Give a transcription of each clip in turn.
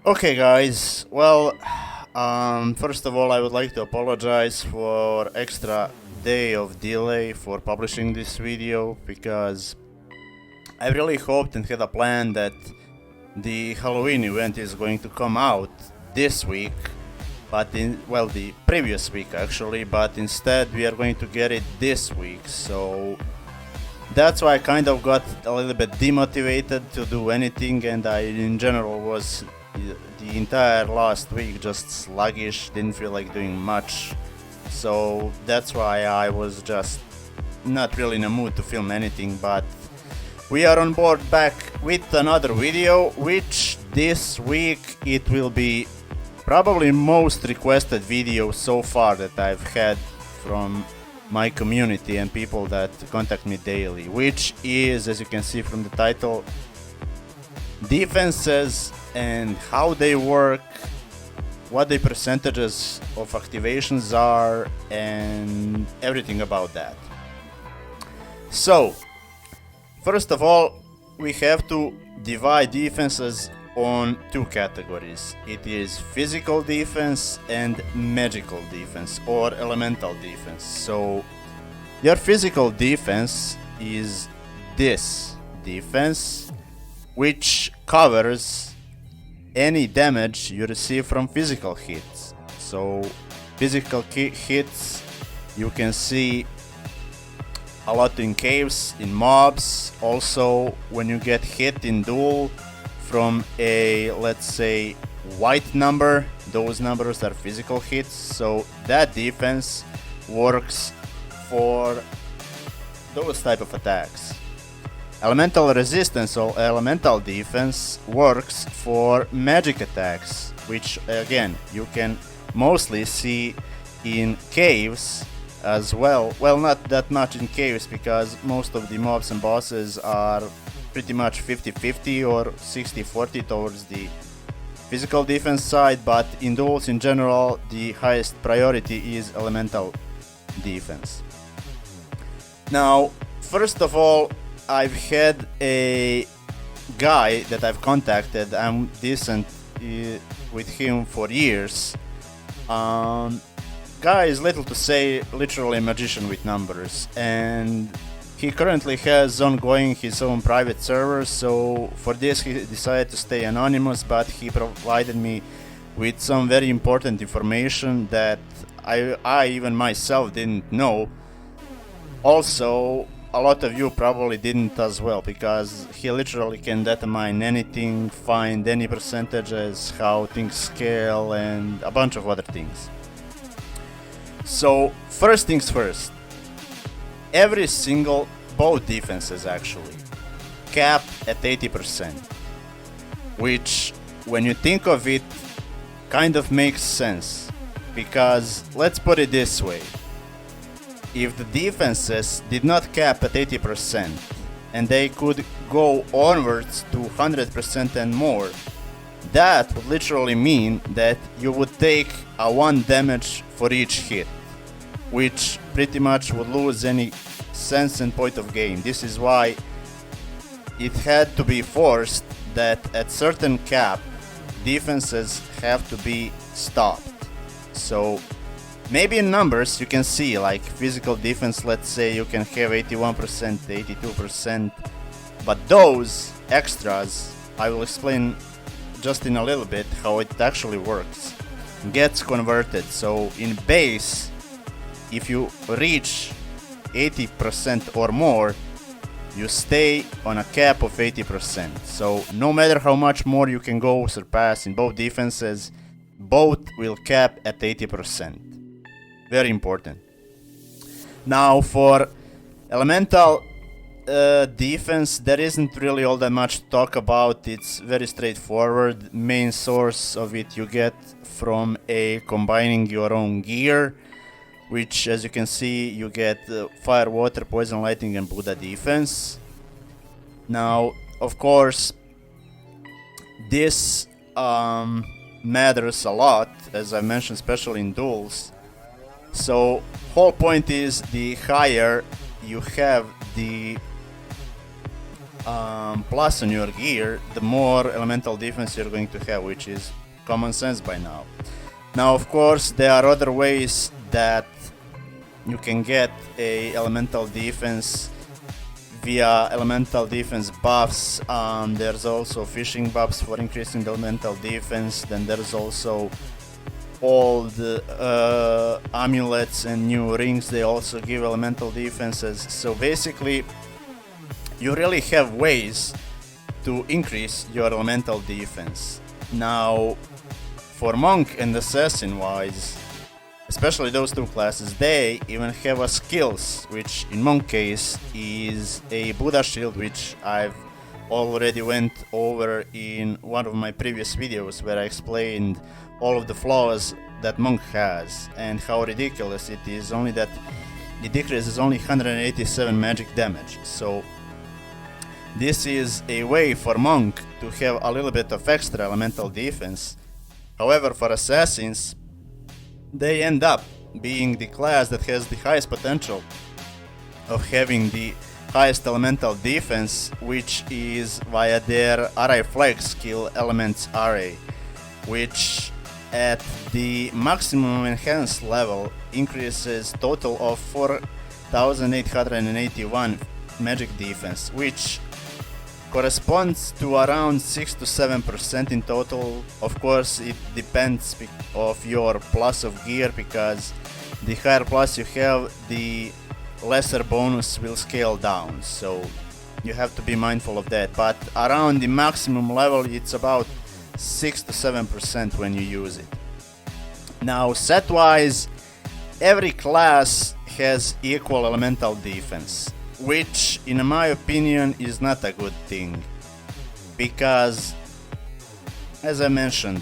Okay, guys. Well, first of all, I would like to apologize for extra day of delay for publishing this video because I really hoped and had a plan that the Halloween event is going to come out this week, but the previous week actually, but instead we are going to get it this week. So that's why I kind of got a little bit demotivated to do anything, and I in general was the entire last week just sluggish, didn't feel like doing much. So that's why I was just not really in a mood to film anything, but we are on board back with another video, which this week it will be probably most requested video so far that I've had from my community and people that contact me daily, which is, as you can see from the title, defenses and how they work, what the percentages of activations are, and everything about that. So, first of all, we have to divide defenses on two categories. It is physical defense and magical defense or elemental defense. So, your physical defense is this defense, which covers any damage you receive from physical hits. So physical hits you can see a lot in caves, in mobs, also when you get hit in duel from a, let's say, white number. Those numbers are physical hits, so that defense works for those type of attacks. Elemental resistance or elemental defense works for magic attacks, which again you can mostly see in caves as well. Well, not that much in caves because most of the mobs and bosses are pretty much 50-50 or 60-40 towards the physical defense side, but in duels in general the highest priority is elemental defense. Now, first of all, I've had a guy that I've contacted. I'm decent with him for years. Guy is little to say, literally a magician with numbers, and he currently has ongoing his own private server. So for this he decided to stay anonymous, but he provided me with some very important information that I even myself didn't know. Also, a lot of you probably didn't as well, because he literally can determine anything, find any percentages, how things scale, and a bunch of other things. So, first things first, every single, both defenses actually, cap at 80%, which, when you think of it, kind of makes sense, because let's put it this way. If the defenses did not cap at 80% and they could go onwards to 100% and more, that would literally mean that you would take a 1 damage for each hit, which pretty much would lose any sense and point of game. This is why it had to be forced that at certain cap, defenses have to be stopped. So maybe in numbers you can see, like physical defense, let's say you can have 81%, 82%, but those extras, I will explain just in a little bit how it actually works, gets converted. So in base, if you reach 80% or more, you stay on a cap of 80%. So no matter how much more you can go surpass in both defenses, both will cap at 80%. Very important. Now for elemental defense, there isn't really all that much to talk about. It's very straightforward. Main source of it you get from combining your own gear, which, as you can see, you get fire, water, poison, lightning, and Buddha defense. Now, of course, this matters a lot, as I mentioned, especially in duels. So whole point is, the higher you have the plus on your gear, the more elemental defense you're going to have, which is common sense by now. Now, of course, there are other ways that you can get a elemental defense via elemental defense buffs. There's also fishing buffs for increasing the elemental defense. Then there's also all the amulets and new rings, they also give elemental defenses. So basically, you really have ways to increase your elemental defense. Now, for monk and assassin wise, especially those two classes, they even have a skills, which in monk case is a Buddha shield, which I've already went over in one of my previous videos where I explained all of the flaws that monk has and how ridiculous it is, only that it decreases only 187 magic damage. So this is a way for monk to have a little bit of extra elemental defense. However, for assassins, they end up being the class that has the highest potential of having the highest elemental defense, which is via their array flex skill elements array, which at the maximum enhanced level increases total of 4881 magic defense, which corresponds to around 6 to 7% in total. Of course, it depends of your plus of gear, because the higher plus you have, the lesser bonus will scale down, so you have to be mindful of that. But around the maximum level, it's about 6 to 7% when you use it. Now, set wise, every class has equal elemental defense, which in my opinion is not a good thing, because as I mentioned,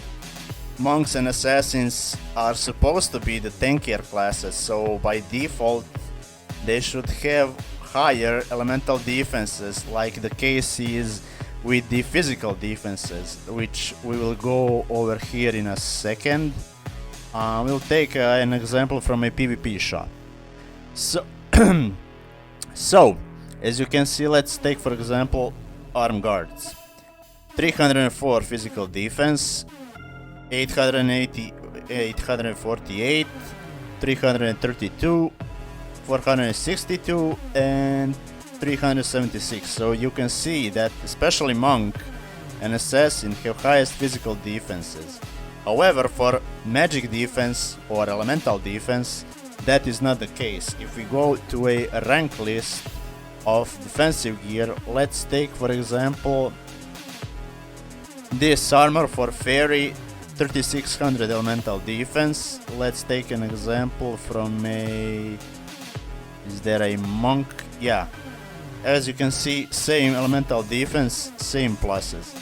monks and assassins are supposed to be the tankier classes, so by default they should have higher elemental defenses, like the case is with the physical defenses, which we will go over here in a second. We'll take an example from a PvP shot. So, as you can see, let's take for example arm guards. 304 physical defense, 848, 332, 462, and 376. So you can see that especially monk and assassin have highest physical defenses. However, for magic defense or elemental defense, that is not the case. If we go to a rank list of defensive gear, let's take for example this armor for fairy, 3600 elemental defense. Let's take an example from a... is there a monk? Yeah. As you can see, same elemental defense, same pluses.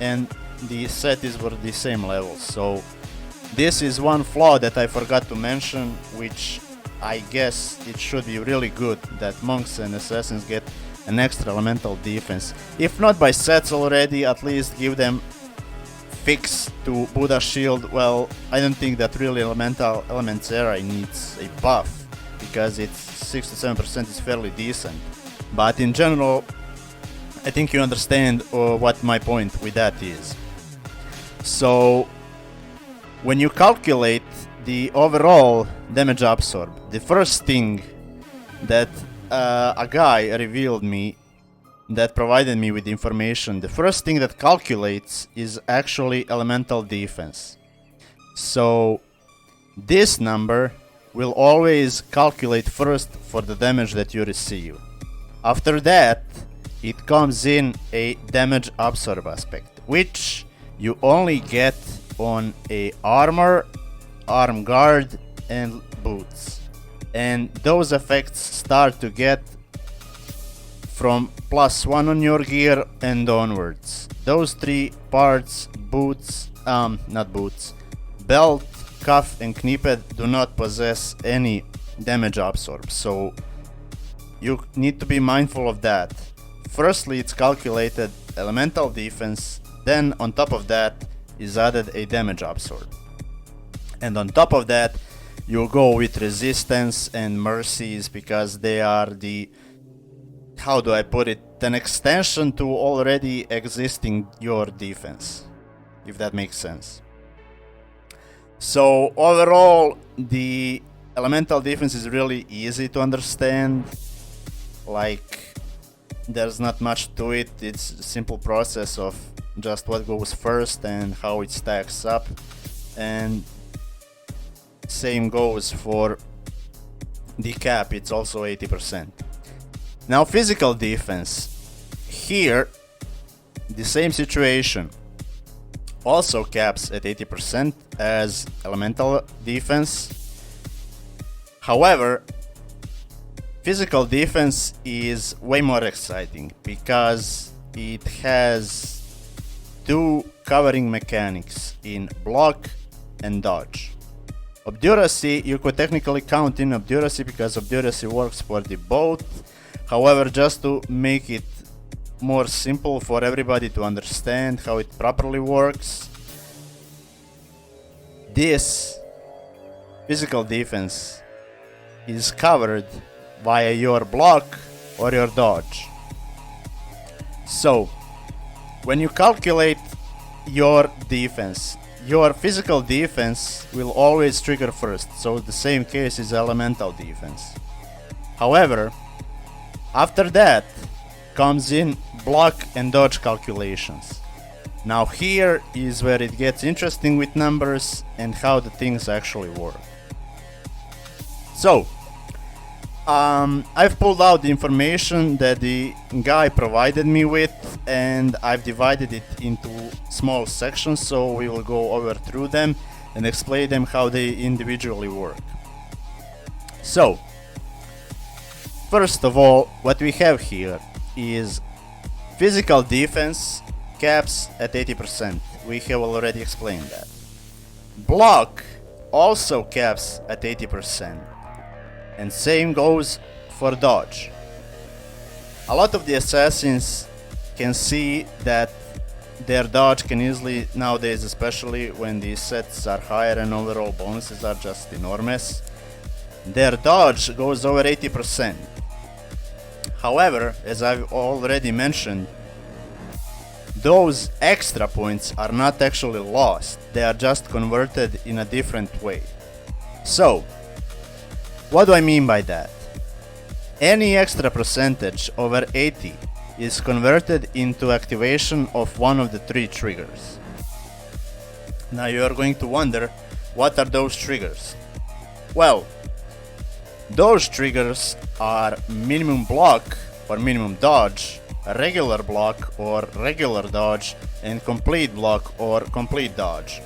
And the set is for the same level. So this is one flaw that I forgot to mention, which I guess it should be really good that monks and assassins get an extra elemental defense. If not by sets already, at least give them fix to Buddha shield. Well, I don't think that really elemental elements array needs a buff, because it's 6 to 7% is fairly decent. But in general, I think you understand what my point with that is. So when you calculate the overall damage absorb, the first thing that a guy revealed me, that provided me with information, the first thing that calculates is actually elemental defense. So this number will always calculate first for the damage that you receive. After that, it comes in a damage absorb aspect, which you only get on a armor, arm guard, and boots. And those effects start to get from +1 on your gear and onwards. Those three parts, boots, not boots, belt, cuff, and kneeped do not possess any damage absorb. So you need to be mindful of that. Firstly, it's calculated elemental defense, then on top of that is added a damage absorb. And on top of that, you go with resistance and mercies, because they are the how do I put it, an extension to already existing your defense, if that makes sense. So overall, the elemental defense is really easy to understand. Like, there's not much to it. It's a simple process of just what goes first and how it stacks up. And same goes for the cap, it's also 80%. Now physical defense. Here, the same situation. Also caps at 80% as elemental defense. However, physical defense is way more exciting because it has two covering mechanics in block and dodge. Obduracy, you could technically count in obduracy because obduracy works for the both. However, just to make it more simple for everybody to understand how it properly works, this physical defense is covered via your block or your dodge. So, when you calculate your defense, your physical defense will always trigger first, so the same case is elemental defense. However, after that comes in block and dodge calculations. Now here is where it gets interesting with numbers and how the things actually work. So, I've pulled out the information that the guy provided me with, and I've divided it into small sections, so we will go over through them and explain them how they individually work. So, first of all, what we have here is physical defense caps at 80%. We have already explained that. Block also caps at 80%. And same goes for dodge. A lot of the assassins can see that their dodge can easily, nowadays especially when the sets are higher and overall bonuses are just enormous, their dodge goes over 80%. However, as I've already mentioned, those extra points are not actually lost, they are just converted in a different way. So, what do I mean by that? Any extra percentage over 80 is converted into activation of one of the three triggers. Now you are going to wonder, what are those triggers? Well, those triggers are minimum block or minimum dodge, regular block or regular dodge, and complete block or complete dodge,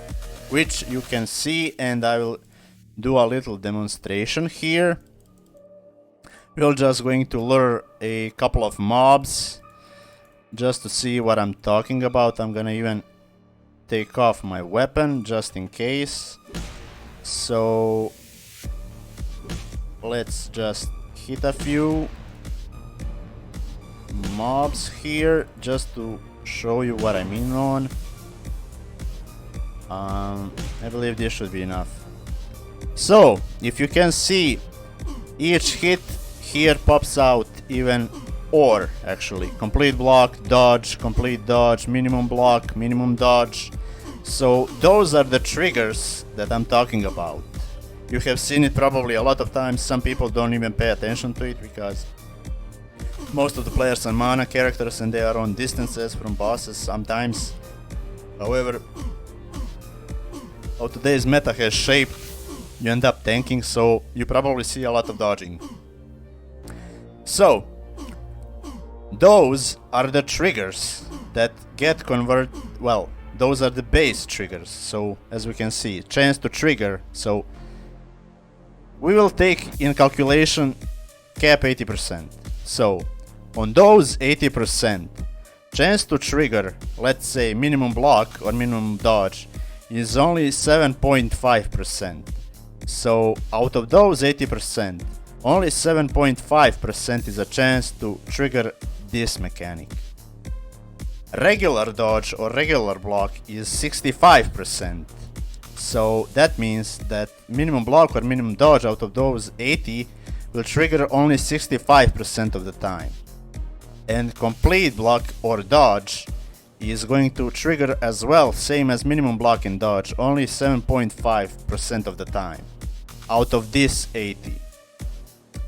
which you can see, and I will do a little demonstration here. We're just going to lure a couple of mobs just to see what I'm talking about. I'm gonna even take off my weapon just in case. So let's just hit a few mobs here just to show you what I mean on. I believe this should be enough. So, if you can see, each hit here pops out even or actually complete block, dodge, complete dodge, minimum block, minimum dodge. So those are the triggers that I'm talking about. You have seen it probably a lot of times. Some people don't even pay attention to it because most of the players are mana characters and they are on distances from bosses sometimes. However, how today's meta has shaped, you end up tanking, so you probably see a lot of dodging. So, those are the triggers that get converted, well, those are the base triggers. So, as we can see, chance to trigger. So, we will take in calculation cap 80%. So, on those 80%, chance to trigger, let's say minimum block or minimum dodge, is only 7.5%. So out of those 80%, only 7.5% is a chance to trigger this mechanic. Regular dodge or regular block is 65%. So that means that minimum block or minimum dodge out of those 80 will trigger only 65% of the time. And complete block or dodge is going to trigger as well, same as minimum block and dodge, only 7.5% of the time out of this 80.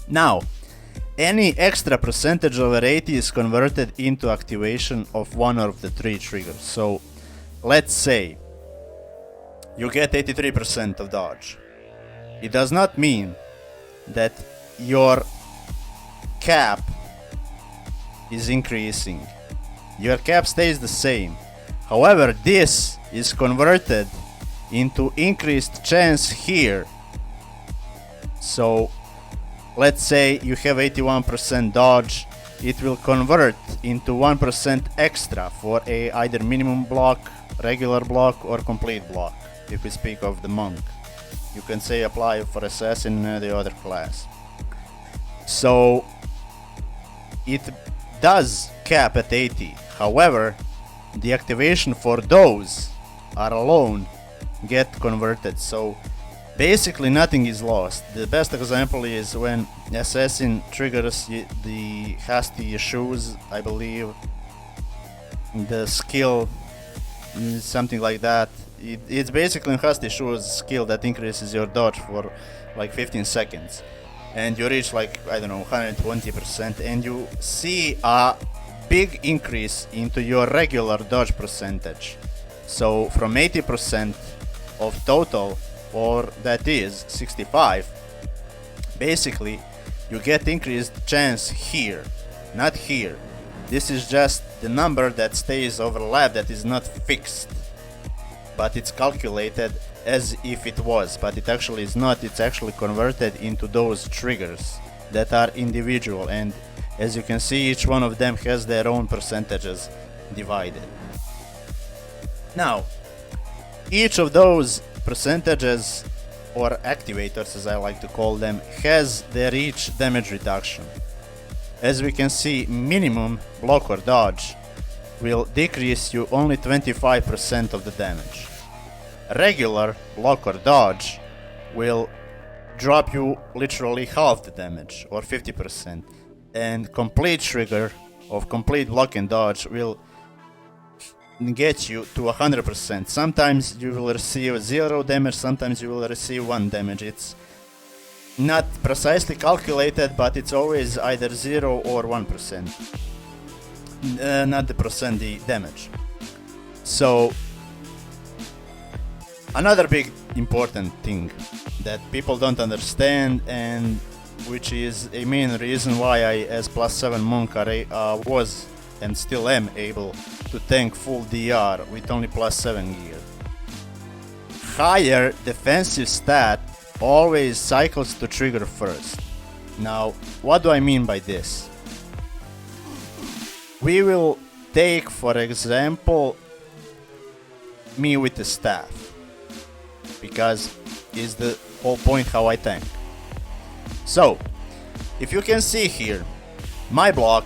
Now, any extra percentage over 80 is converted into activation of one of the three triggers. So let's say you get 83% of dodge. It does not mean that your cap is increasing. Your cap stays the same. However, this is converted into increased chance here. So let's say you have 81% dodge, it will convert into 1% extra for a either minimum block, regular block, or complete block. If we speak of the monk, you can say apply for assassin in the other class. So it does cap at 80. However, the activation for those are alone get converted. So basically nothing is lost. The best example is when assassin triggers the hasty shoes, I believe. The skill is something like that. It's basically hasty shoes skill that increases your dodge for like 15 seconds. And you reach like, I don't know, 120%, and you see a big increase into your regular dodge percentage. So from 80% of total, or that is 65, basically you get increased chance here, not here. This is just the number that stays overlapped, that is not fixed, but it's calculated as if it was, but it actually is not. It's actually converted into those triggers that are individual, and as you can see, each one of them has their own percentages divided. Now, each of those percentages, or activators as I like to call them, has their each damage reduction. As we can see, minimum block or dodge will decrease you only 25% of the damage. Regular block or dodge will drop you literally half the damage, or 50%. And complete trigger of complete block and dodge will get you to 100%. Sometimes you will receive 0 damage, sometimes you will receive 1 damage. It's not precisely calculated, but it's always either 0 or 1%. Not the percent, the damage. So another big important thing that people don't understand, and which is a main reason why I, as +7 monk, was and still am able to tank full DR with only +7 gear. Higher defensive stat always cycles to trigger first. Now, what do I mean by this? We will take, for example, me with the staff, because it's the whole point how I tank. So, if you can see here, my block,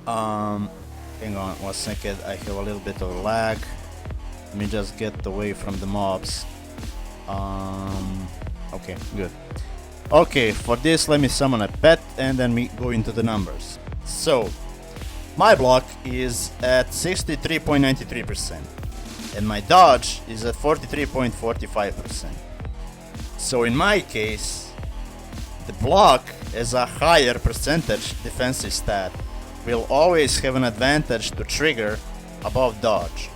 hang on 1 second, I have a little bit of lag. Let me just get away from the mobs. Okay, good. Okay, for this let me summon a pet and then we go into the numbers. So, my block is at 63.93% and my dodge is at 43.45%. So in my case, the block as a higher percentage defensive stat will always have an advantage to trigger above dodge.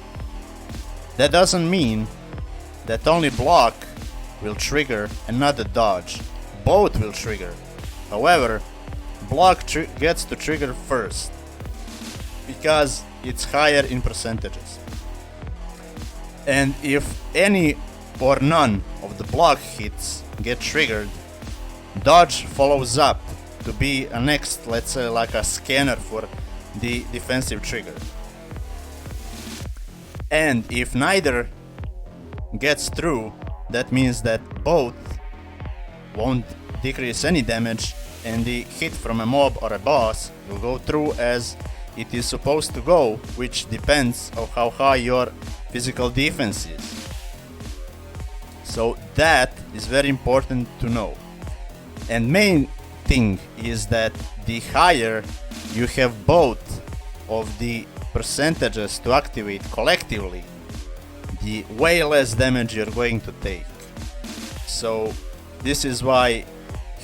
That doesn't mean that only block will trigger and not the dodge. Both will trigger. However, block gets to trigger first because it's higher in percentages. And if any or none of the block hits get triggered, dodge follows up to be a next, let's say, like a scanner for the defensive trigger. And if neither gets through, that means that both won't decrease any damage and the hit from a mob or a boss will go through as it is supposed to go, which depends on how high your physical defense is. So that is very important to know. And main thing is that the higher you have both of the percentages to activate collectively, the way less damage you're going to take. So this is why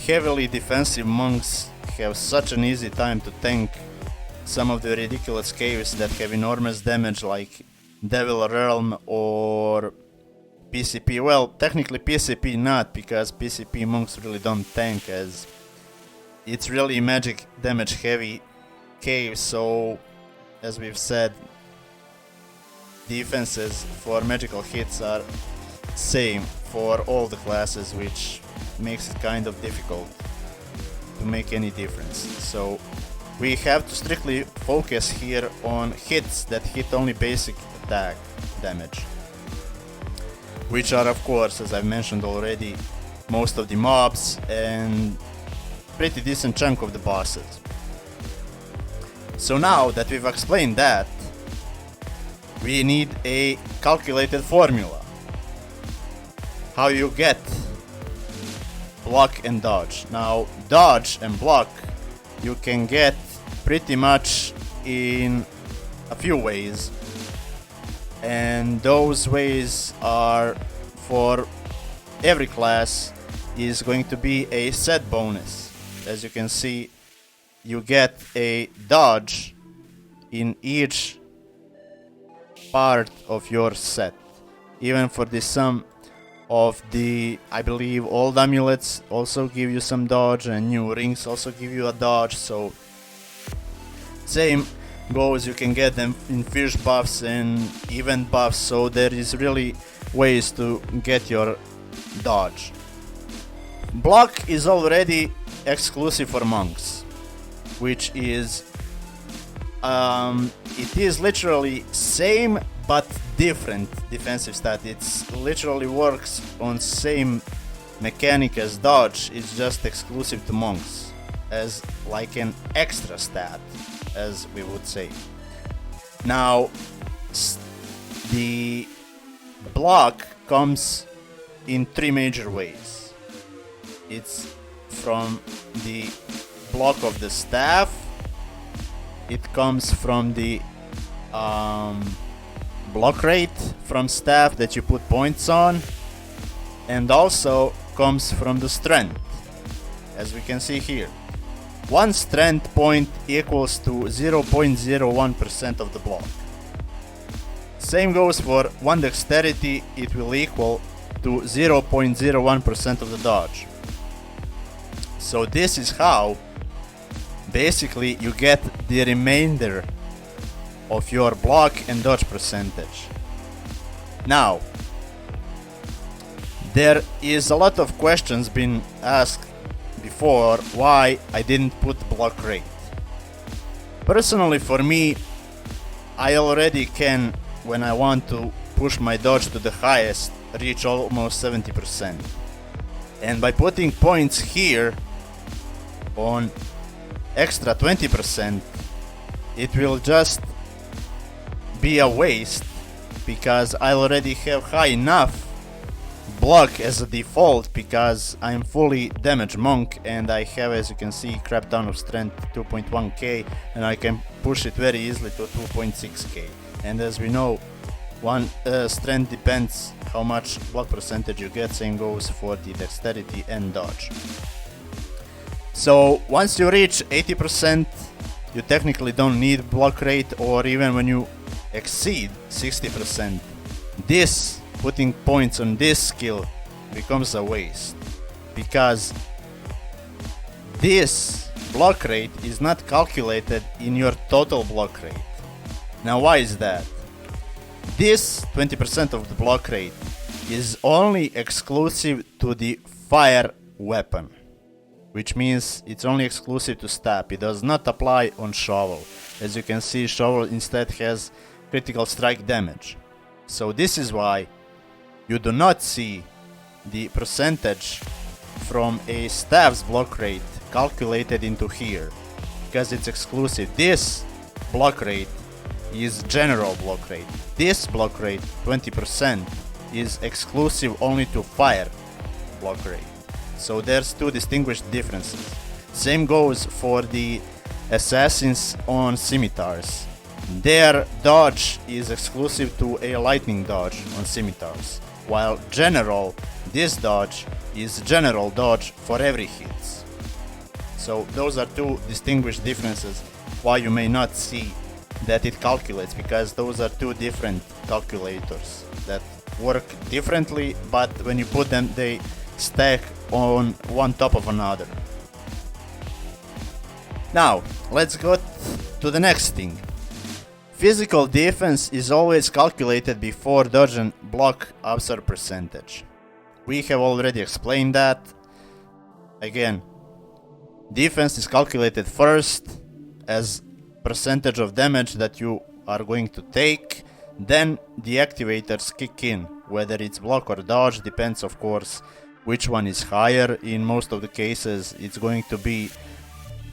heavily defensive monks have such an easy time to tank some of the ridiculous caves that have enormous damage, like Devil Realm or PCP. Well, technically PCP not, because PCP monks really don't tank, as it's really magic damage heavy cave. So as we've said, defenses for magical hits are same for all the classes, which makes it kind of difficult to make any difference. So we have to strictly focus here on hits that hit only basic attack damage, which are, of course, as I've mentioned already, most of the mobs and pretty decent chunk of the bosses. So now that we've explained that, we need a calculated formula. How you get block and dodge. Now, dodge and block you can get pretty much in a few ways, and those ways are, for every class, is going to be a set bonus. As you can see, you get a dodge in each part of your set. Even for the sum of the, I believe, old amulets also give you some dodge, and new rings also give you a dodge. So same goes, you can get them in fish buffs and event buffs, so there is really ways to get your dodge. Block is already exclusive for monks, which is it is literally same but different defensive stat. It's literally works on same mechanic as dodge. It's just exclusive to monks as like an extra stat, as we would say. Now the block comes in three major ways. It's from the block of the staff, it comes from the block rate from staff that you put points on, and also comes from the strength, as we can see here. One strength point equals to 0.01% of the block. Same goes for one dexterity, it will equal to 0.01% of the dodge. So this is how basically you get the remainder of your block and dodge percentage. Now, there is a lot of questions been asked before why I didn't put block rate. Personally, for me, I already can, when I want to push my dodge to the highest, reach almost 70%. And by putting points here on extra 20%, it will just be a waste, because I already have high enough block as a default, because I'm fully damage monk and I have, as you can see, crap ton of strength 2.1k, and I can push it very easily to 2.6k. And as we know, one strength depends how much block percentage you get. Same goes for the dexterity and dodge. So once you reach 80%, you technically don't need block rate, or even when you exceed 60%, this putting points on this skill becomes a waste, because this block rate is not calculated in your total block rate. Now why is that? This 20% of the block rate is only exclusive to the fire weapon, which means it's only exclusive to stab. It does not apply on shovel. As you can see, shovel instead has critical strike damage. So this is why you do not see the percentage from a staff's block rate calculated into here, because it's exclusive. This block rate is general block rate. This block rate, 20%, is exclusive only to fire block rate. So there's two distinguished differences. Same goes for the assassins on scimitars. Their dodge is exclusive to a lightning dodge on scimitars, while general, this dodge is general dodge for every hit. So those are two distinguished differences why you may not see that it calculates, because those are two different calculators that work differently, but when you put them they stack on one top of another. Now let's go to the next thing. Physical defense is always calculated before dodge and block absorb percentage. We have already explained that. Again, defense is calculated first as percentage of damage that you are going to take, then the activators kick in, whether it's block or dodge, depends of course which one is higher. In most of the cases it's going to be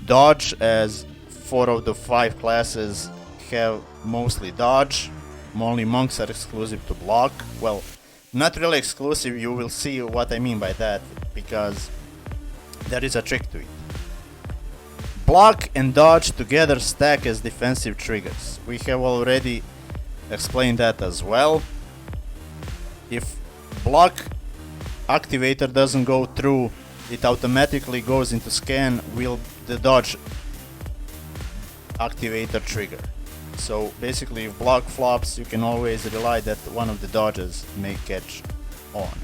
dodge, as 4 of the 5 classes have mostly dodge. Only monks are exclusive to block. Well, not really exclusive, you will see what I mean by that, because there is a trick to it. Block and dodge together stack as defensive triggers. We have already explained that as well. If block activator doesn't go through, it automatically goes into scan will the dodge activator trigger. So basically if block flops, you can always rely that one of the dodges may catch on.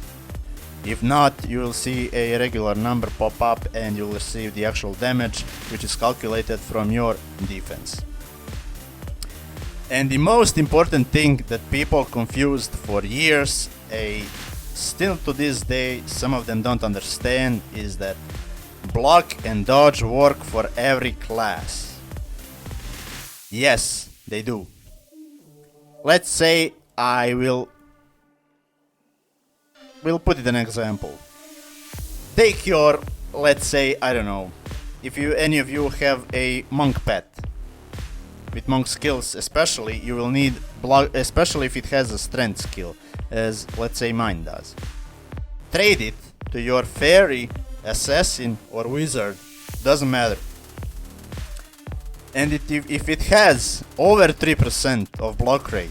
If not, you will see a regular number pop up and you will receive the actual damage, which is calculated from your defense. And the most important thing that people confused for years, still to this day some of them don't understand, is that block and dodge work for every class. Yes, they do. Let's say we'll put it an example. Take your, let's say, I don't know, if any of you have a monk pet. With monk skills especially, you will need block, especially if it has a strength skill, as let's say mine does. Trade it to your fairy, assassin or wizard, doesn't matter. And if it has over 3% of block rate,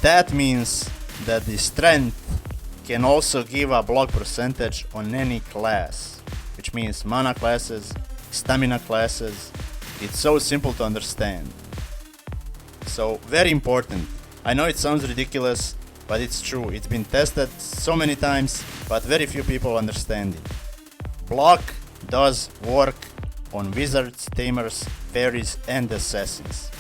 that means that the strength can also give a block percentage on any class, which means mana classes, stamina classes. It's so simple to understand. So very important. I know it sounds ridiculous, but it's true. It's been tested so many times, but very few people understand it. Block does work on wizards, tamers, fairies and assassins.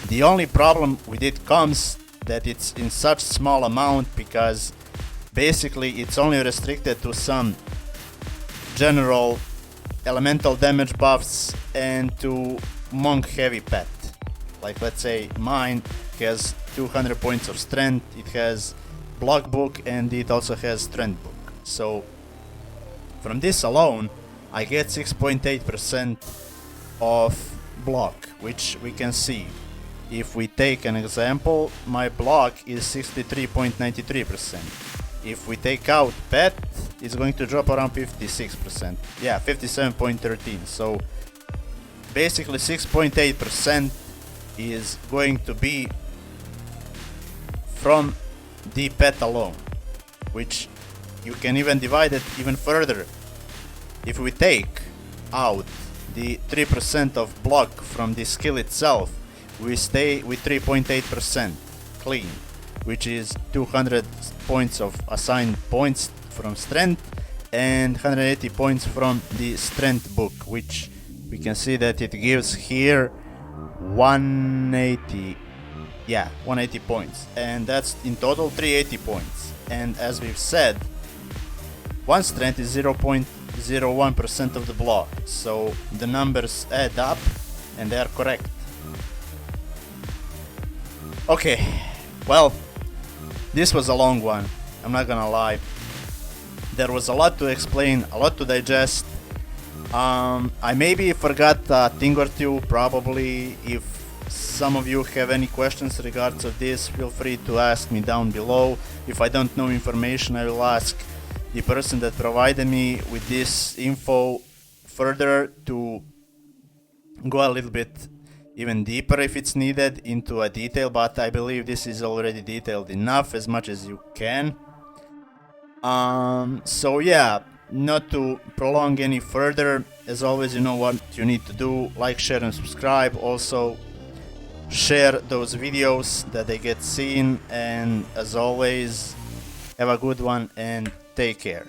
The only problem with it comes that it's in such small amount, because basically it's only restricted to some general elemental damage buffs and to monk heavy pet. Like let's say mine has 200 points of strength, it has block book and it also has strength book. So from this alone I get 6.8% of block, which we can see. If we take an example, my block is 63.93%. If we take out pet, it's going to drop around 56%. Yeah, 57.13. So basically 6.8% is going to be from the pet alone, which you can even divide it even further. If we take out the 3% of block from the skill itself, we stay with 3.8% clean, which is 200 points of assigned points from strength and 180 points from the strength book, which we can see that it gives here 180 points, and that's in total 380 points. And as we've said, one strength is 0.01% of the block, so the numbers add up and they are correct. Okay, well, this was a long one, I'm not gonna lie. There was a lot to explain, a lot to digest. I maybe forgot a thing or two, probably. If some of you have any questions regards of this, feel free to ask me down below. If I don't know information, I will ask the person that provided me with this info further to go a little bit even deeper if it's needed into a detail, but I believe this is already detailed enough, as much as you can. So yeah, not to prolong any further, as always, you know what you need to do: like, share and subscribe. Also share those videos that they get seen, and as always, have a good one and take care.